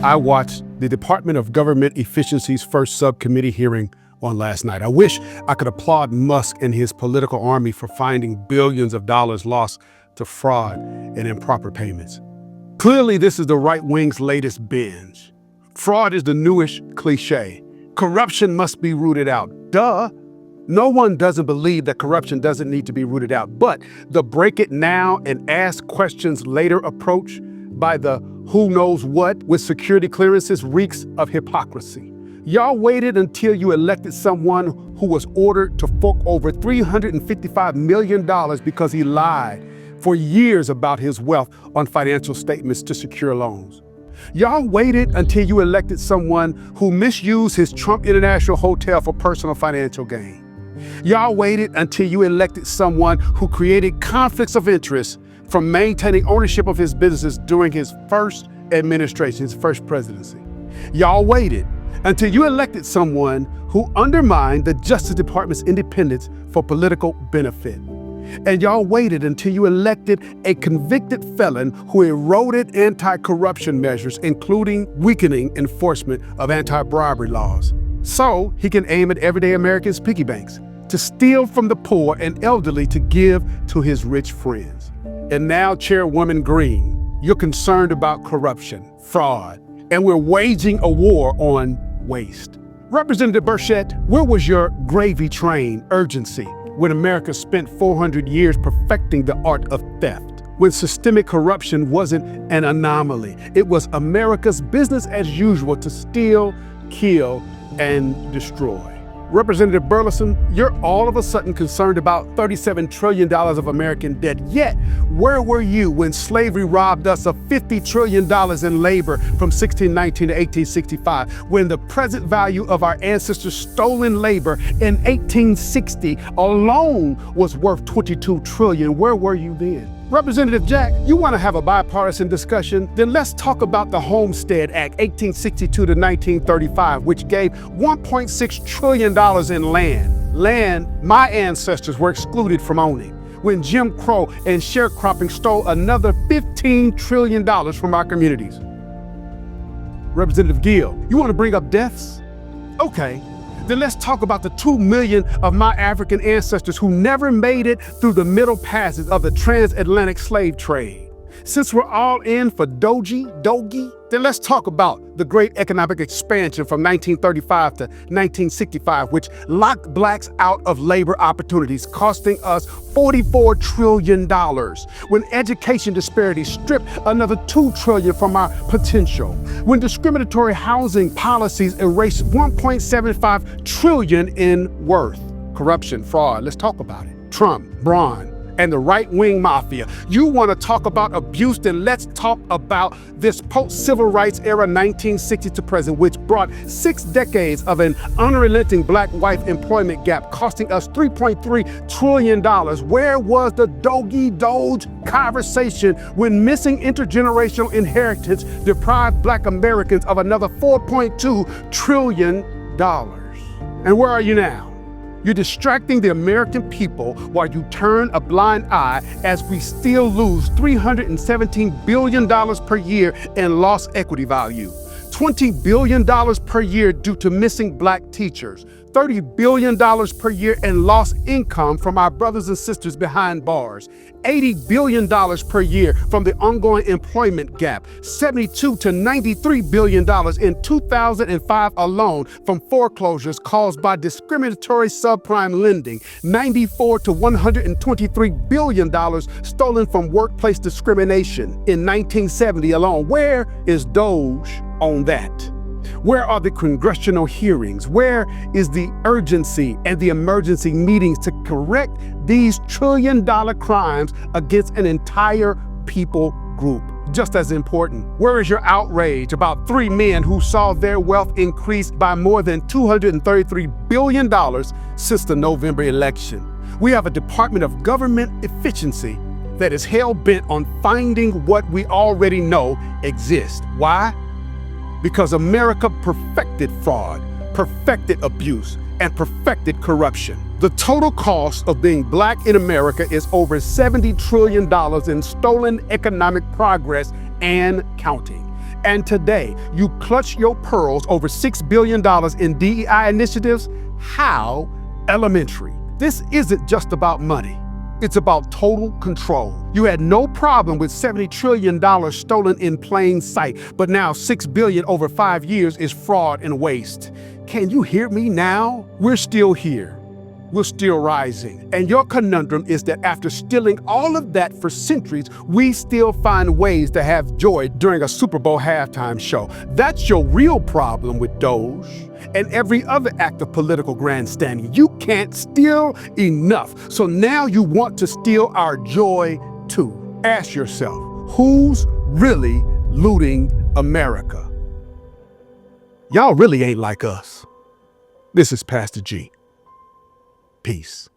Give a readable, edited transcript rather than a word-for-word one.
I watched the Department of Government Efficiency's first subcommittee hearing on last night. I wish I could applaud Musk and his political army for finding billions of dollars lost to fraud and improper payments. Clearly, this is the right wing's latest binge. Fraud is the newish cliche. Corruption must be rooted out. Duh. No one doesn't believe that corruption doesn't need to be rooted out. But the break it now and ask questions later approach by the who knows what with security clearances reeks of hypocrisy. Y'all waited until you elected someone who was ordered to fork over $355 million because he lied for years about his wealth on financial statements to secure loans. Y'all waited until you elected someone who misused his Trump International Hotel for personal financial gain. Y'all waited until you elected someone who created conflicts of interest from maintaining ownership of his businesses during his first administration, his first presidency. Y'all waited until you elected someone who undermined the Justice Department's independence for political benefit. And y'all waited until you elected a convicted felon who eroded anti-corruption measures, including weakening enforcement of anti-bribery laws, so he can aim at everyday Americans' piggy banks, to steal from the poor and elderly to give to his rich friends. And now, Chairwoman Green, you're concerned about corruption, fraud, and we're waging a war on waste. Representative Burchett, where was your gravy train urgency when America spent 400 years perfecting the art of theft? When systemic corruption wasn't an anomaly, it was America's business as usual to steal, kill, and destroy. Representative Burleson, you're all of a sudden concerned about $37 trillion of American debt. Yet, where were you when slavery robbed us of $50 trillion in labor from 1619 to 1865, when the present value of our ancestors' stolen labor in 1860 alone was worth $22 trillion? Where were you then? Representative Jack, you want to have a bipartisan discussion? Then let's talk about the Homestead Act, 1862 to 1935, which gave $1.6 trillion in land. Land my ancestors were excluded from owning, when Jim Crow and sharecropping stole another $15 trillion from our communities. Representative Gill, you want to bring up deaths? Okay. Then let's talk about the 2 million of my African ancestors who never made it through the Middle Passage of the transatlantic slave trade. Since we're all in for Dogie, then let's talk about the great economic expansion from 1935 to 1965, which locked blacks out of labor opportunities, costing us $44 trillion, when education disparities stripped another $2 trillion from our potential, when discriminatory housing policies erased $1.75 trillion in worth. Corruption, fraud, let's talk about it. Trump, Braun, and the right-wing mafia. You want to talk about abuse, then let's talk about this post-civil rights era 1960 to present, which brought 6 decades of an unrelenting black-white employment gap, costing us $3.3 trillion. Where was the Doge conversation when missing intergenerational inheritance deprived Black Americans of another $4.2 trillion? And where are you now? You're distracting the American people while you turn a blind eye as we still lose $317 billion per year in lost equity value, $20 billion per year due to missing black teachers, $30 billion per year in lost income from our brothers and sisters behind bars, $80 billion per year from the ongoing employment gap, $72 to $93 billion in 2005 alone from foreclosures caused by discriminatory subprime lending, $94 to $123 billion stolen from workplace discrimination in 1970 alone. Where is Doge on that? Where are the congressional hearings? Where is the urgency and the emergency meetings to correct these trillion-dollar crimes against an entire people group? Just as important, where is your outrage about 3 men who saw their wealth increase by more than $233 billion since the November election? We have a Department of Government Efficiency that is hell-bent on finding what we already know exists. Why? Because America perfected fraud, perfected abuse, and perfected corruption. The total cost of being black in America is over $70 trillion in stolen economic progress and counting. And today, you clutch your pearls over $6 billion in DEI initiatives? How elementary. This isn't just about money. It's about total control. You had no problem with $70 trillion stolen in plain sight, but now $6 billion over 5 years is fraud and waste. Can you hear me now? We're still here. We're still rising. And your conundrum is that after stealing all of that for centuries, we still find ways to have joy during a Super Bowl halftime show. That's your real problem with Doge and every other act of political grandstanding. You can't steal enough. So now you want to steal our joy too. Ask yourself, who's really looting America? Y'all really ain't like us. This is Pastor G. Peace.